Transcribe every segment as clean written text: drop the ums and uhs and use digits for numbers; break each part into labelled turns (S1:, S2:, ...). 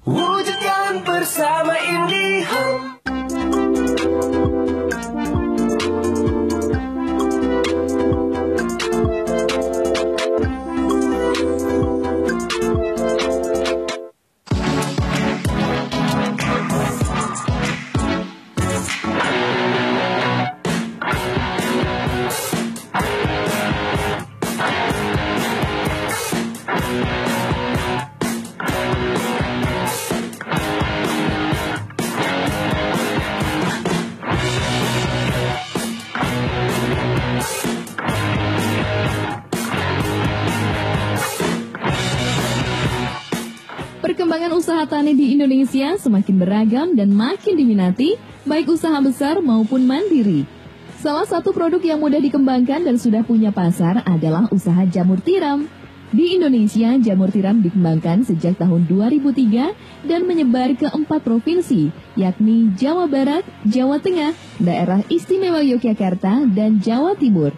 S1: Wujudkan bersama IndiHome.
S2: Perkembangan usaha tani di Indonesia semakin beragam dan makin diminati, baik usaha besar maupun mandiri. Salah satu produk yang mudah dikembangkan dan sudah punya pasar adalah usaha jamur tiram. Di Indonesia, jamur tiram dikembangkan sejak tahun 2003 dan menyebar ke 4 provinsi, yakni Jawa Barat, Jawa Tengah, Daerah Istimewa Yogyakarta, dan Jawa Timur.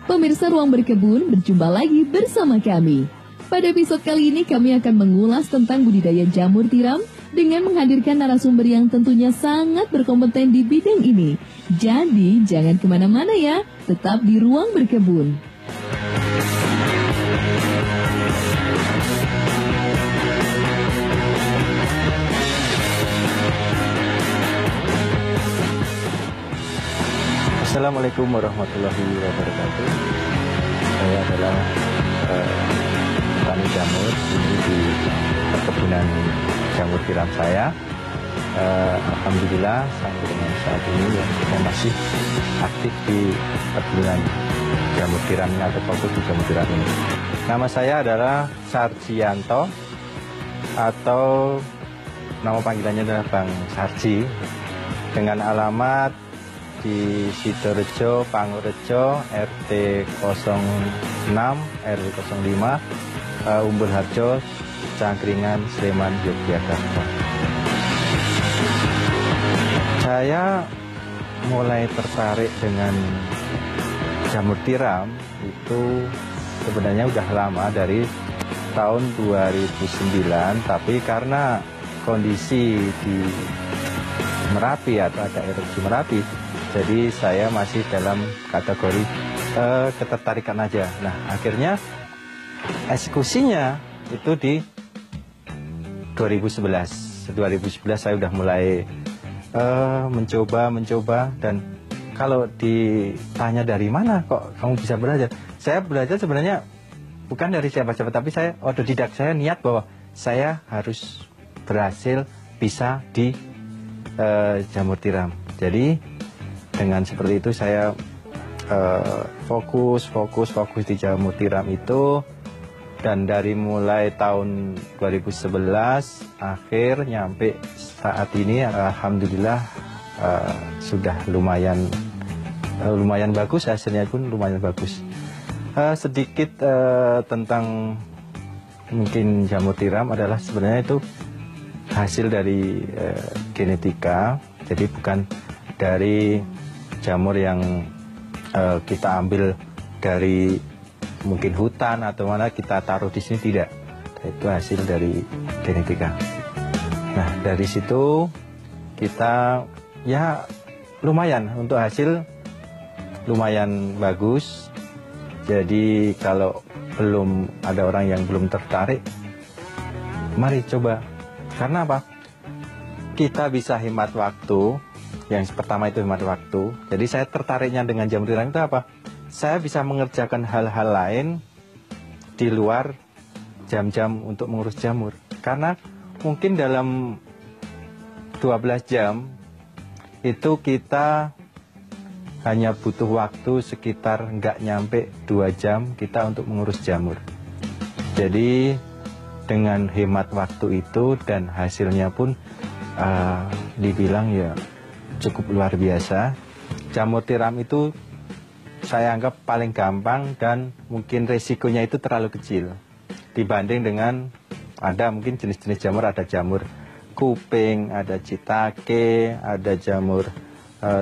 S2: Pemirsa Ruang Berkebun, berjumpa lagi bersama kami. Pada episode kali ini kami akan mengulas tentang budidaya jamur tiram dengan menghadirkan narasumber yang tentunya sangat berkompeten di bidang ini. Jadi jangan kemana-mana ya, tetap di Ruang Berkebun.
S3: Assalamualaikum warahmatullahi wabarakatuh. Saya adalah petani jamur ini di perkebunan jamur tiram saya. Alhamdulillah sampai dengan saat ini saya masih aktif di perkebunan jamur tiram atau fokus di jamur tiram ini. Nama saya adalah Sarjianto atau nama panggilannya adalah Bang Sarji, dengan alamat di Sidorejo, Pangurejo, RT 06, RW 05, Umbul Harjo, Cangkringan, Sleman, Yogyakarta. Saya mulai tertarik dengan jamur tiram itu sebenarnya udah lama, dari tahun 2009, tapi karena kondisi di Merapi atau ada erupsi Merapi, jadi saya masih dalam kategori ketertarikan aja. Nah, akhirnya eksekusinya itu di 2011. 2011 saya udah mulai mencoba, dan kalau ditanya dari mana kok kamu bisa belajar? Saya belajar sebenarnya bukan dari siapa-siapa, tapi saya otodidak. Saya niat bahwa saya harus berhasil bisa di jamur tiram. Jadi dengan seperti itu saya fokus di jamur tiram itu, dan dari mulai tahun 2011 akhir nyampe saat ini alhamdulillah sudah lumayan bagus, hasilnya pun lumayan bagus. Sedikit tentang mungkin jamur tiram adalah sebenarnya itu hasil dari genetika, jadi bukan dari jamur yang kita ambil dari mungkin hutan atau mana kita taruh di sini, tidak. Itu hasil dari genetika. Nah, dari situ kita ya lumayan, untuk hasil lumayan bagus. Jadi kalau belum ada orang yang belum tertarik, mari coba. Karena apa? Kita bisa hemat waktu. Yang pertama itu hemat waktu. Jadi saya tertariknya dengan jamur tiram itu apa? Saya bisa mengerjakan hal-hal lain di luar jam-jam untuk mengurus jamur. Karena mungkin dalam 12 jam itu kita hanya butuh waktu sekitar nggak nyampe 2 jam kita untuk mengurus jamur. Jadi dengan hemat waktu itu dan hasilnya pun dibilang ya cukup luar biasa. Jamur tiram itu saya anggap paling gampang dan mungkin resikonya itu terlalu kecil dibanding dengan ada mungkin jenis-jenis jamur, ada jamur kuping, ada citake, ada jamur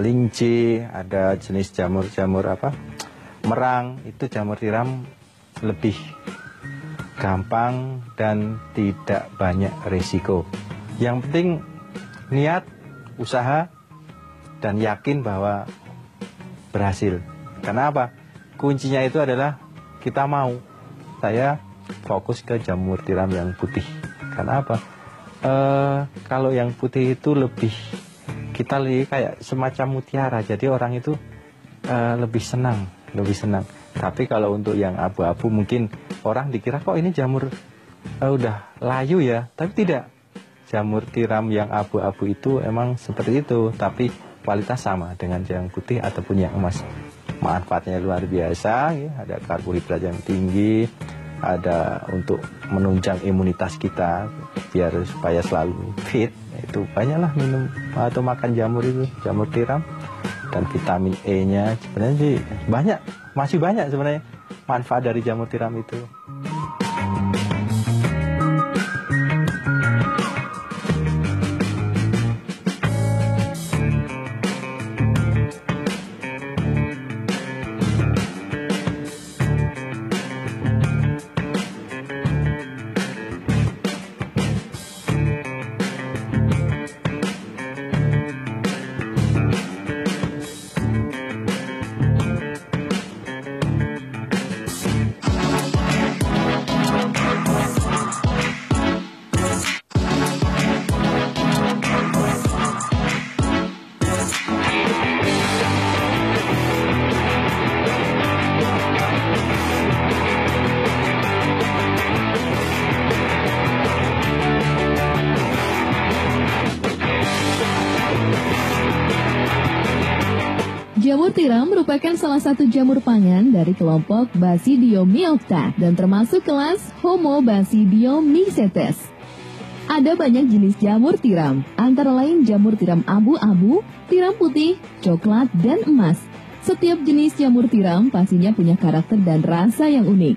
S3: linci, ada jenis jamur-jamur merang. Itu jamur tiram lebih gampang dan tidak banyak resiko. Yang penting niat, usaha, dan yakin bahwa berhasil. Karena apa? Kuncinya itu adalah kita mau. Saya fokus ke jamur tiram yang putih. Karena apa? Kalau yang putih itu lebih, kita lihat kayak semacam mutiara. Jadi orang itu lebih senang. Tapi kalau untuk yang abu-abu mungkin orang dikira kok ini jamur udah layu ya. Tapi tidak. Jamur tiram yang abu-abu itu emang seperti itu. Tapi kualitas sama dengan yang putih ataupun yang emas. Manfaatnya luar biasa, ya. Ada karbohidrat yang tinggi, ada untuk menunjang imunitas kita biar supaya selalu fit. Itu banyaklah minum atau makan jamur itu, jamur tiram. Dan vitamin E-nya sebenarnya sih banyak, masih banyak sebenarnya manfaat dari jamur tiram itu.
S2: Jamur tiram merupakan salah satu jamur pangan dari kelompok Basidiomycota dan termasuk kelas Homobasidiomycetes. Ada banyak jenis jamur tiram, antara lain jamur tiram abu-abu, tiram putih, coklat, dan emas. Setiap jenis jamur tiram pastinya punya karakter dan rasa yang unik.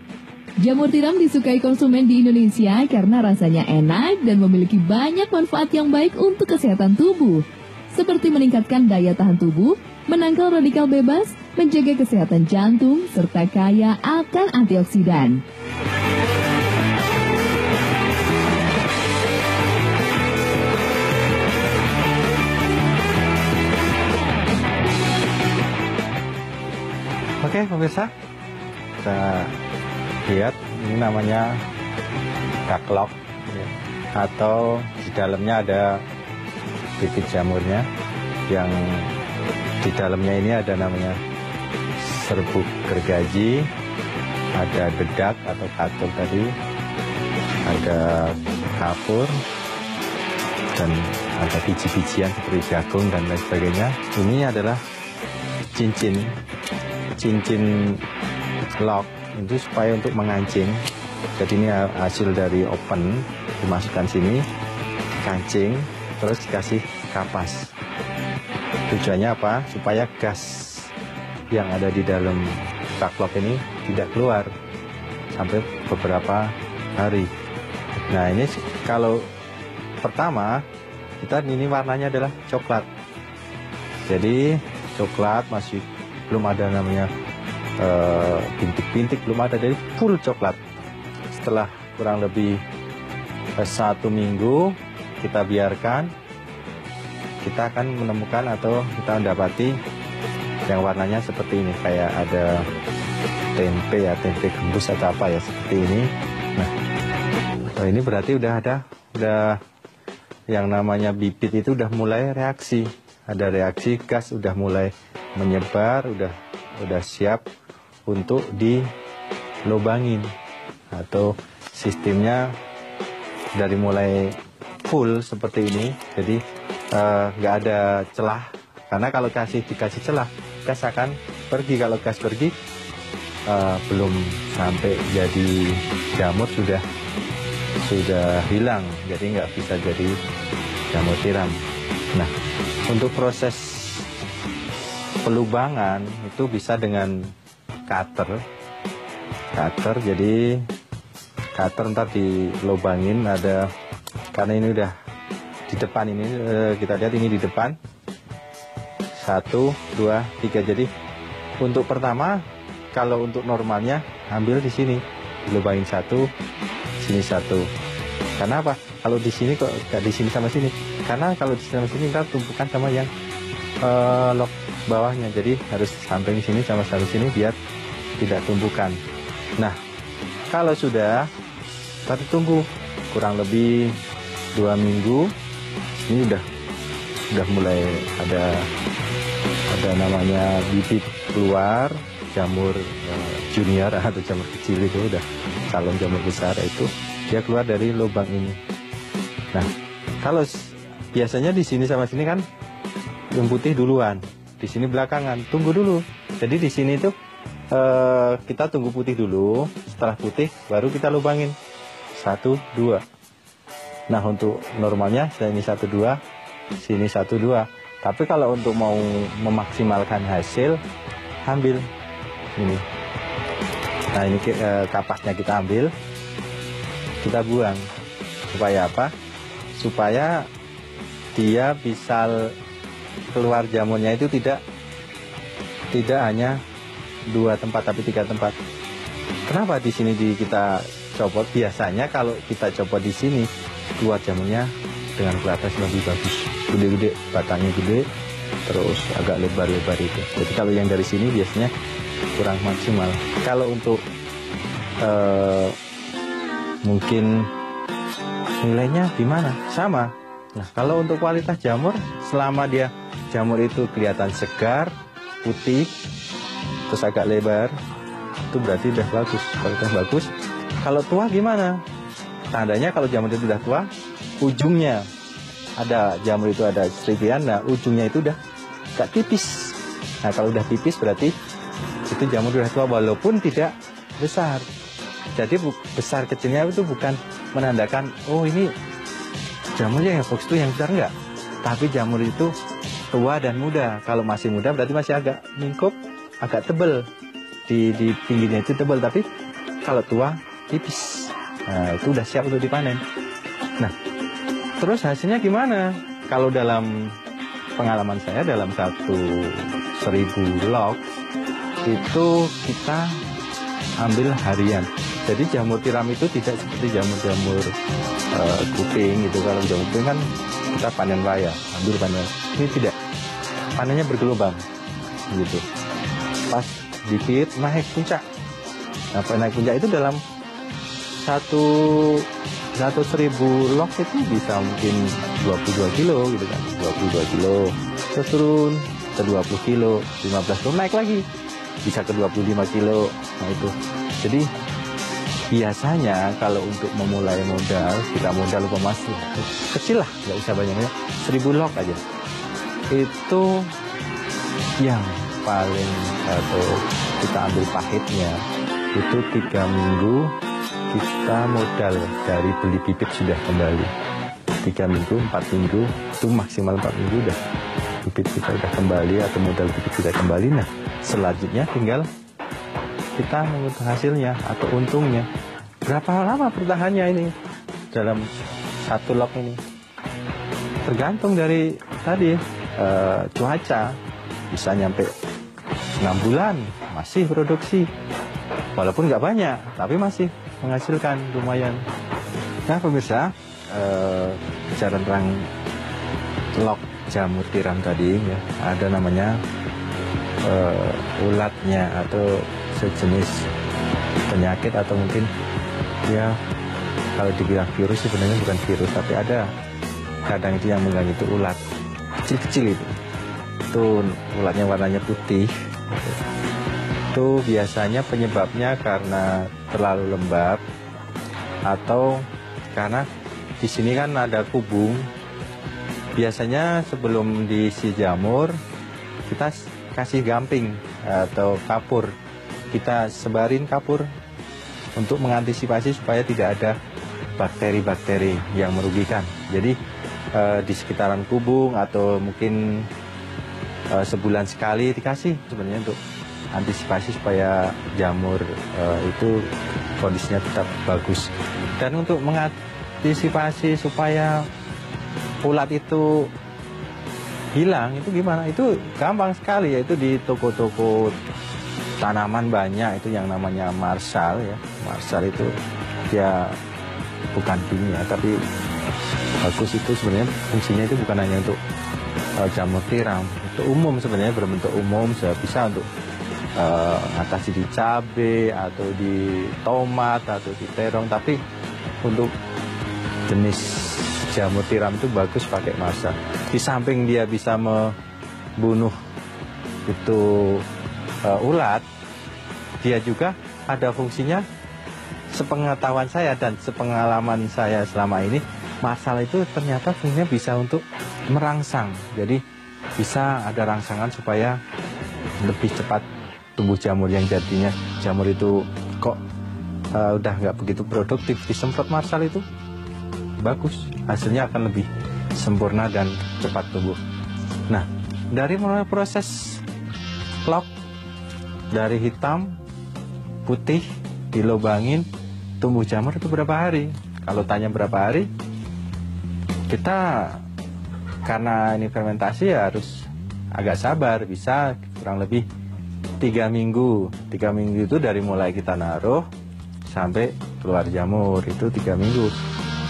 S2: Jamur tiram disukai konsumen di Indonesia karena rasanya enak dan memiliki banyak manfaat yang baik untuk kesehatan tubuh, seperti meningkatkan daya tahan tubuh, menangkal radikal bebas, menjaga kesehatan jantung, serta kaya akan antioksidan.
S3: Oke pemirsa, kita lihat ini namanya kaklok ya. Atau di dalamnya ada bibit jamurnya, yang di dalamnya ini ada namanya serbuk gergaji, ada dedak atau katul tadi, ada kapur, dan ada biji-bijian seperti jagung dan lain sebagainya. Ini adalah cincin lock itu supaya untuk mengancing. Jadi ini hasil dari oven, dimasukkan sini, kancing, terus dikasih kapas. Tujuannya apa? Supaya gas yang ada di dalam kaklok ini tidak keluar sampai beberapa hari. Nah ini kalau pertama kita ini warnanya adalah coklat. Jadi coklat, masih belum ada namanya bintik-bintik, belum ada, jadi full coklat. Setelah kurang lebih 1 minggu kita biarkan, kita akan menemukan atau kita mendapati yang warnanya seperti ini, kayak ada tempe ya, tempe gembus atau apa ya, seperti ini. Nah, ini berarti udah yang namanya bibit itu udah mulai reaksi, ada reaksi gas, udah mulai menyebar, udah siap untuk dilobangin, atau sistemnya dari mulai full seperti ini. Jadi nggak ada celah, karena kalau dikasih celah, gas akan pergi. Kalau gas pergi, belum sampai jadi jamur sudah hilang, jadi nggak bisa jadi jamur tiram. Nah, untuk proses pelubangan itu bisa dengan cutter. Jadi cutter ntar dilobangin, ada, karena ini udah di depan ini, kita lihat ini di depan 1, 2, 3. Jadi untuk pertama, kalau untuk normalnya ambil di sini, dilubangin 1, sini 1. Karena apa? Kalau di sini kok nggak di sini sama sini? Karena kalau di sini sama sini kita tumpukan sama yang lok bawahnya, jadi harus samping sini sama sini biar tidak tumpukan. Nah, kalau sudah kita tunggu kurang lebih 2 minggu, ini udah mulai ada namanya bibit keluar, jamur junior atau jamur kecil itu udah calon jamur besar, itu dia keluar dari lubang ini. Nah, kalau biasanya di sini sama sini kan yang putih duluan, di sini belakangan, tunggu dulu. Jadi di sini tuh kita tunggu putih dulu, setelah putih baru kita lubangin 1, 2. Nah, untuk normalnya ini 1, 2, sini 1, 2. Tapi kalau untuk mau memaksimalkan hasil, ambil ini. Nah, ini kapasnya kita ambil, kita buang. Supaya apa? Supaya dia bisa keluar jamurnya itu tidak hanya 2 tempat tapi 3 tempat. Kenapa di sini kita copot? Biasanya kalau kita copot di sini, keluar jamurnya dengan ke atas lebih bagus, gede-gede, batangnya gede, terus agak lebar-lebar itu. Jadi kalau yang dari sini biasanya kurang maksimal. Kalau untuk mungkin nilainya gimana? Sama. Nah, kalau untuk kualitas jamur, selama dia jamur itu kelihatan segar, putih, terus agak lebar, itu berarti udah bagus, kualitas bagus. Kalau tua gimana? Tandanya kalau jamur itu udah tua, ujungnya ada jamur itu ada serpihan, nah ujungnya itu udah agak tipis. Nah, kalau udah tipis berarti itu jamur udah tua walaupun tidak besar. Jadi besar kecilnya itu bukan menandakan oh ini jamurnya yang bagus itu yang besar, enggak. Tapi jamur itu tua dan muda. Kalau masih muda berarti masih agak mingkup, agak tebel. Di pinggirnya itu tebel, tapi kalau tua tipis. Nah, itu udah siap untuk dipanen. Nah, terus hasilnya gimana? Kalau dalam pengalaman saya, dalam 1.000 log itu kita ambil harian. Jadi jamur tiram itu tidak seperti jamur-jamur kuping gitu. Kalau jamur kuping kan kita panen raya, ambil panen. Ini tidak, panennya bergelombang gitu. Pas dikit naik puncak. Nah, naik puncak itu dalam 1.000 log itu bisa mungkin 22 kilo gitu kan, 22 kilo. Terus turun ke 20 kilo, 15 kilo, naik lagi bisa ke 25 kilo. Nah, itu. Jadi biasanya kalau untuk memulai modal, kita modal masih kecil lah, nggak usah banyaknya, 1.000 log aja. Itu yang paling atau kita ambil pahitnya itu 3 minggu kita modal dari beli bibit sudah kembali. 3 minggu, 4 minggu, itu maksimal 4 minggu udah bibit kita udah kembali atau modal bibit kita kembali. Nah, selanjutnya tinggal kita mengutuk hasilnya atau untungnya. Berapa lama bertahannya ini dalam 1 log ini? Tergantung dari tadi cuaca, bisa nyampe 6 bulan masih produksi, walaupun nggak banyak tapi masih menghasilkan lumayan. Nah, pemirsa, bicara tentang log jamur tiram tadi ya, ada namanya ulatnya atau sejenis penyakit atau mungkin ya kalau dibilang virus sebenarnya bukan virus, tapi ada kadang itu yang mengganggu itu ulat kecil-kecil itu ulatnya warnanya putih. Itu biasanya penyebabnya karena terlalu lembab atau karena di sini kan ada kubung. Biasanya sebelum diisi jamur kita kasih gamping atau kapur, kita sebarin kapur untuk mengantisipasi supaya tidak ada bakteri-bakteri yang merugikan. Jadi di sekitaran kubung atau mungkin sebulan sekali dikasih sebenarnya untuk antisipasi supaya jamur itu kondisinya tetap bagus. Dan untuk mengantisipasi supaya ulat itu hilang itu gimana? Itu gampang sekali, yaitu di toko-toko tanaman banyak itu yang namanya Marshall ya. Marshall itu dia bukan kimia, tapi bagus itu sebenarnya fungsinya itu bukan hanya untuk jamur tiram, itu umum sebenarnya, berbentuk umum, bisa untuk atasi di cabai atau di tomat atau di terong. Tapi untuk jenis jamur tiram itu bagus pakai masak. Di samping dia bisa membunuh itu ulat, dia juga ada fungsinya. Sepengetahuan saya dan sepengalaman saya selama ini, masalah itu ternyata fungsinya bisa untuk merangsang. Jadi bisa ada rangsangan supaya lebih cepat tumbuh jamur, yang jadinya jamur itu kok udah nggak begitu produktif, disemprot marsal itu bagus, hasilnya akan lebih sempurna dan cepat tumbuh. Nah, dari mulai proses lock dari hitam, putih, dilobangin, tumbuh jamur itu berapa hari? Kalau tanya berapa hari, kita karena ini fermentasi ya harus agak sabar, bisa kurang lebih 3 minggu. 3 minggu itu dari mulai kita naruh sampai keluar jamur itu 3 minggu.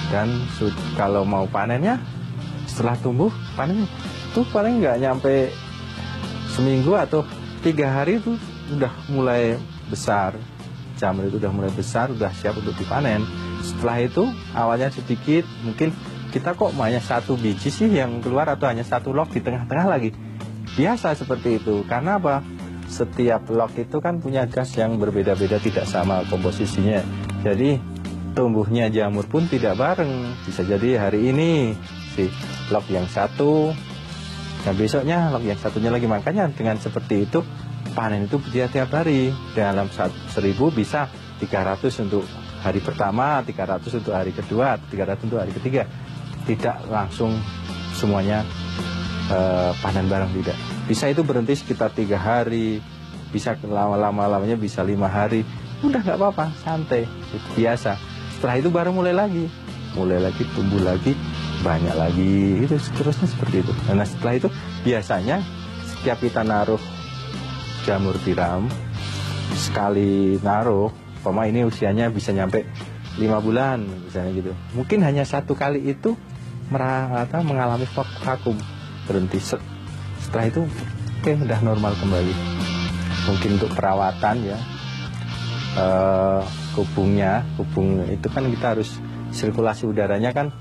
S3: Dan kalau mau panennya setelah tumbuh, panen itu paling nggak nyampe seminggu atau 3 hari itu udah mulai besar. Jamur itu udah mulai besar, udah siap untuk dipanen. Setelah itu awalnya sedikit, mungkin kita kok hanya 1 biji sih yang keluar atau hanya 1 lock di tengah-tengah lagi. Biasa seperti itu, karena apa? Setiap lock itu kan punya gas yang berbeda-beda, tidak sama komposisinya. Jadi tumbuhnya jamur pun tidak bareng. Bisa jadi hari ini si lock yang satu, dan besoknya lock yang satunya lagi. Makanya dengan seperti itu panen itu dia tiap hari. Dalam 1000 bisa 300 untuk hari pertama, 300 untuk hari kedua, 300 untuk hari ketiga. Tidak langsung semuanya panen bareng, tidak. Bisa itu berhenti sekitar 3 hari, bisa lama-lamanya bisa 5 hari. Udah nggak apa-apa, santai, itu biasa. Setelah itu baru mulai lagi, tumbuh lagi, banyak lagi, itu seterusnya seperti itu. Nah, setelah itu biasanya setiap kita naruh jamur tiram, sekali naruh, ini usianya bisa nyampe 5 bulan misalnya gitu. Mungkin hanya 1 kali itu mengalami vakum, berhenti. Setelah itu udah normal kembali. Mungkin untuk perawatan ya, kubung itu kan kita harus sirkulasi udaranya kan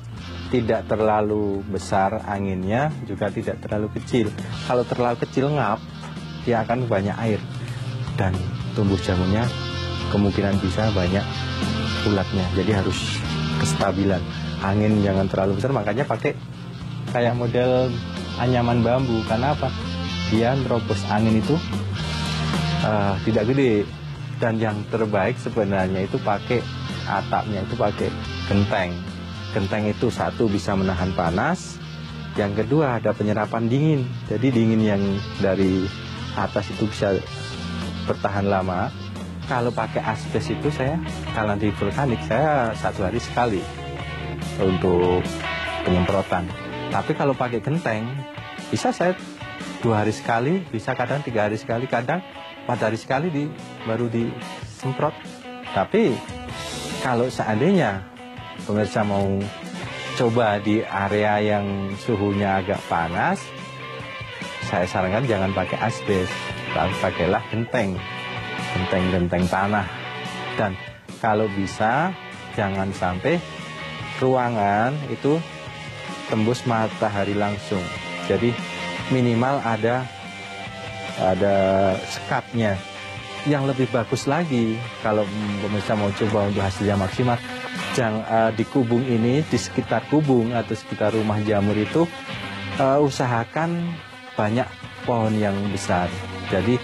S3: tidak terlalu besar anginnya, juga tidak terlalu kecil. Kalau terlalu kecil ngap, dia akan banyak air dan tumbuh jamurnya kemungkinan bisa banyak ulatnya. Jadi harus kestabilan, angin jangan terlalu besar. Makanya pakai kayak model anyaman bambu. Karena apa? Dia nerobos angin itu tidak gede. Dan yang terbaik sebenarnya itu pakai atapnya, itu pakai genteng. Genteng itu satu bisa menahan panas, yang kedua ada penyerapan dingin. Jadi dingin yang dari atas itu bisa bertahan lama. Kalau pakai asbes itu kalau di vulkanik saya 1 hari sekali untuk penyemprotan. Tapi kalau pakai genteng bisa saya 2 hari sekali, bisa kadang 3 hari sekali, kadang 4 hari sekali baru disemprot. Tapi kalau seandainya pemirsa mau coba di area yang suhunya agak panas, saya sarankan jangan pakai asbes, tapi pakailah genteng tanah. Dan kalau bisa jangan sampai ruangan itu tembus matahari langsung. Jadi minimal ada sekatnya. Yang lebih bagus lagi kalau pemirsa mau coba untuk hasilnya maksimal, di kubung ini, di sekitar kubung atau sekitar rumah jamur itu usahakan banyak pohon yang besar. Jadi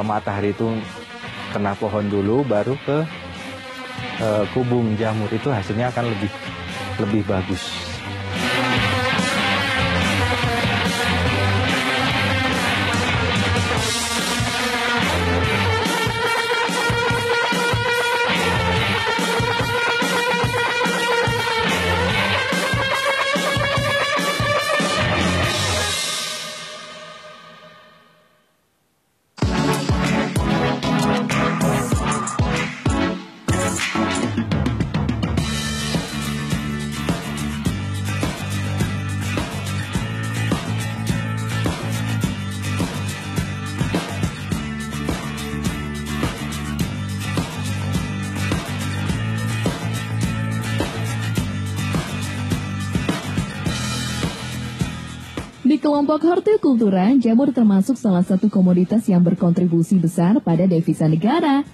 S3: matahari itu kena pohon dulu, baru ke kubung jamur, itu hasilnya akan lebih bagus.
S2: Di kelompok hortikultura, jamur termasuk salah satu komoditas yang berkontribusi besar pada devisa negara.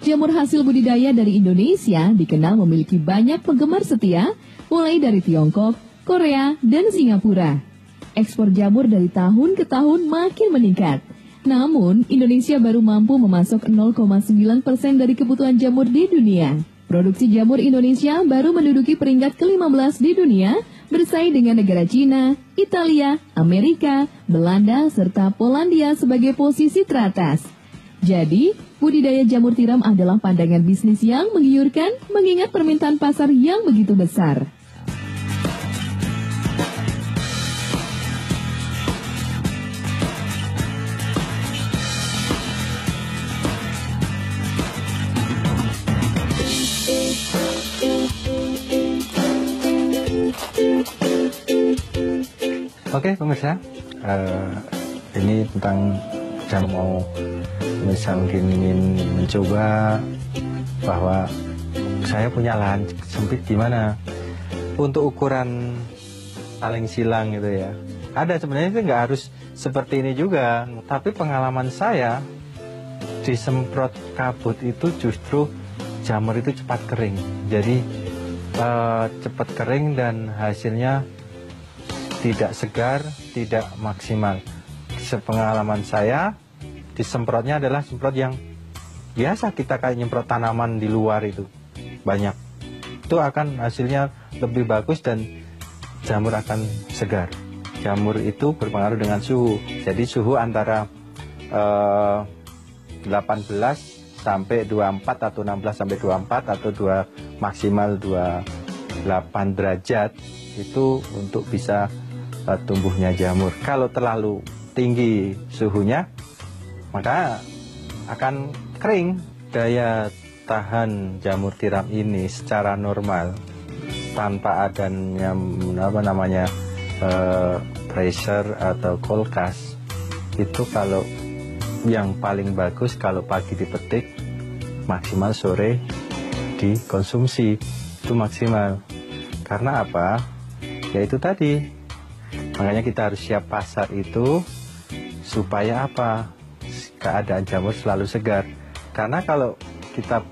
S2: Jamur hasil budidaya dari Indonesia dikenal memiliki banyak penggemar setia, mulai dari Tiongkok, Korea, dan Singapura. Ekspor jamur dari tahun ke tahun makin meningkat. Namun, Indonesia baru mampu memasok 0,9% dari kebutuhan jamur di dunia. Produksi jamur Indonesia baru menduduki peringkat ke-15 di dunia, bersaing dengan negara Cina, Italia, Amerika, Belanda, serta Polandia sebagai posisi teratas. Jadi, budidaya jamur tiram adalah pandangan bisnis yang menggiurkan mengingat permintaan pasar yang begitu besar.
S3: Oke pemirsa, ini tentang yang mau mungkin ingin mencoba bahwa saya punya lahan sempit gimana untuk ukuran saling silang gitu ya. Ada sebenarnya itu nggak harus seperti ini juga, tapi pengalaman saya disemprot kabut itu justru jamur itu cepat kering. Jadi cepat kering dan hasilnya tidak segar, tidak maksimal. Sepengalaman saya, disemprotnya adalah semprot yang biasa kita kayak nyemprot tanaman di luar itu. Banyak. Itu akan hasilnya lebih bagus dan jamur akan segar. Jamur itu berpengaruh dengan suhu. Jadi suhu antara 18 sampai 24 atau 16 sampai 24 atau maksimal 28 derajat itu untuk bisa tumbuhnya jamur. Kalau terlalu tinggi suhunya, maka akan kering. Daya tahan jamur tiram ini secara normal tanpa adanya pressure atau kulkas itu kalau yang paling bagus kalau pagi dipetik, maksimal sore dikonsumsi itu maksimal. Karena apa? Yaitu tadi. Makanya kita harus siap pasar itu supaya apa? Keadaan jamur selalu segar. Karena kalau kita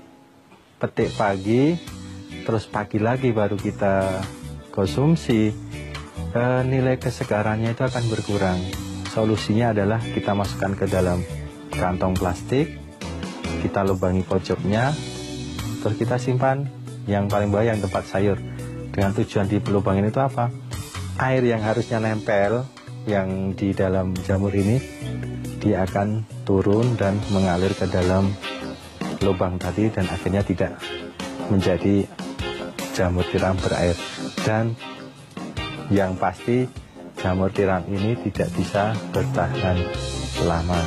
S3: petik pagi, terus pagi lagi baru kita konsumsi, nilai kesegarannya itu akan berkurang. Solusinya adalah kita masukkan ke dalam kantong plastik, kita lubangi pojoknya, terus kita simpan yang paling bawah yang tempat sayur. Dengan tujuan di lubangin itu apa? Air yang harusnya nempel yang di dalam jamur ini dia akan turun dan mengalir ke dalam lubang tadi dan akhirnya tidak menjadi jamur tiram berair. Dan yang pasti jamur tiram ini tidak bisa bertahan lama.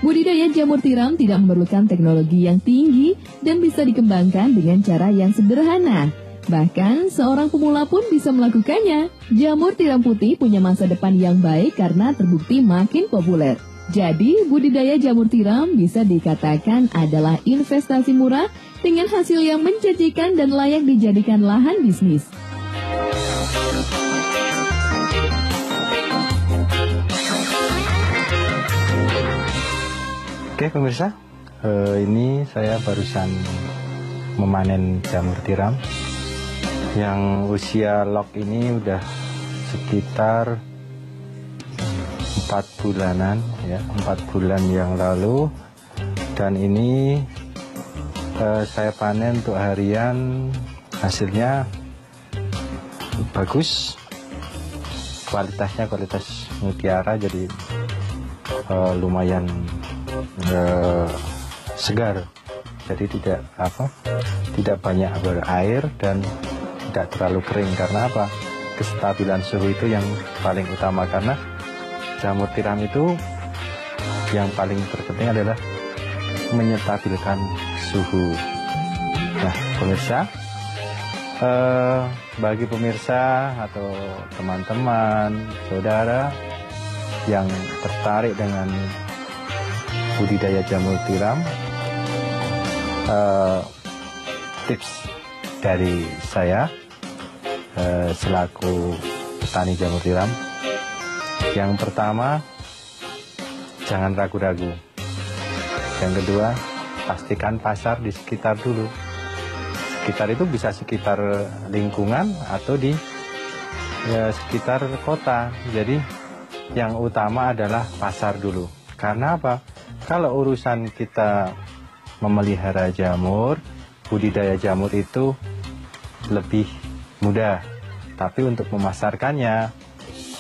S2: Budidaya jamur tiram tidak memerlukan teknologi yang tinggi dan bisa dikembangkan dengan cara yang sederhana. Bahkan seorang pemula pun bisa melakukannya. Jamur tiram putih punya masa depan yang baik karena terbukti makin populer. Jadi budidaya jamur tiram bisa dikatakan adalah investasi murah dengan hasil yang menjanjikan dan layak dijadikan lahan bisnis.
S3: Oke pemirsa, ini saya barusan memanen jamur tiram yang usia log ini udah sekitar 4 bulanan ya, 4 bulan yang lalu. Dan ini saya panen untuk harian, hasilnya bagus, kualitasnya kualitas mutiara, jadi lumayan segar, jadi tidak banyak berair dan tidak terlalu kering. Karena apa? Kestabilan suhu itu yang paling utama, karena jamur tiram itu yang paling terpenting adalah menyetabilkan suhu. Nah pemirsa, Bagi pemirsa atau teman-teman, saudara yang tertarik dengan budidaya jamur tiram, tips dari saya selaku petani jamur tiram, yang pertama, jangan ragu-ragu. Yang kedua, pastikan pasar di sekitar dulu. Sekitar itu bisa sekitar lingkungan atau di sekitar kota. Jadi yang utama adalah pasar dulu. Karena apa? Kalau urusan kita memelihara jamur, budidaya jamur itu lebih mudah. Tapi untuk memasarkannya,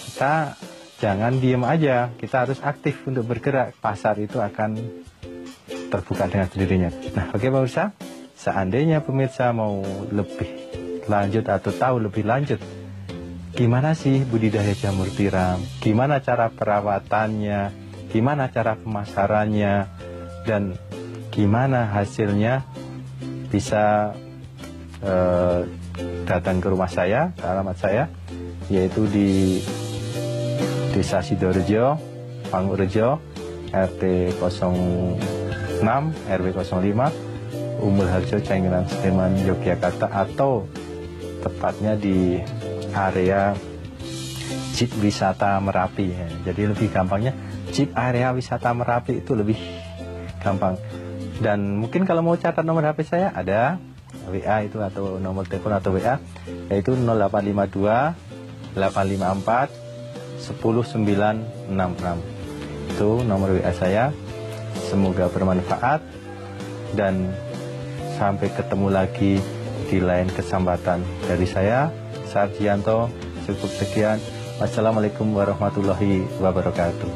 S3: kita jangan diem aja. Kita harus aktif untuk bergerak. Pasar itu akan terbuka dengan sendirinya. Nah, oke pemirsa, seandainya pemirsa mau lebih lanjut atau tahu lebih lanjut gimana sih budidaya jamur tiram, gimana cara perawatannya, gimana cara pemasarannya, dan gimana hasilnya, bisa datang ke rumah saya, ke alamat saya, yaitu di Desa Sidorejo, Pangurjo, RT 06, RW 05, Umbul Harjo, Cengiran, Sleman, Yogyakarta, atau tepatnya di area Jeep Wisata Merapi. Jadi lebih gampangnya Jeep area wisata Merapi itu lebih gampang. Dan mungkin kalau mau catat nomor HP saya, ada WA itu atau nomor telepon atau WA, yaitu 0852 854 10966. Itu nomor WA saya. Semoga bermanfaat dan sampai ketemu lagi di lain kesempatan. Dari saya, Sarjianto, cukup sekian. Wassalamualaikum warahmatullahi wabarakatuh.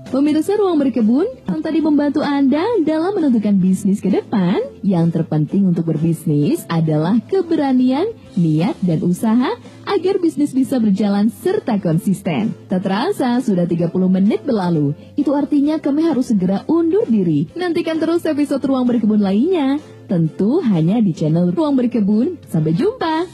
S2: Pemirsa Ruang Berkebun yang tadi membantu Anda dalam menentukan bisnis ke depan. Yang terpenting untuk berbisnis adalah keberanian, niat, dan usaha agar bisnis bisa berjalan serta konsisten. Tak terasa sudah 30 menit berlalu. Itu artinya kami harus segera undur diri. Nantikan terus episode Ruang Berkebun lainnya. Tentu hanya di channel Ruang Berkebun. Sampai jumpa.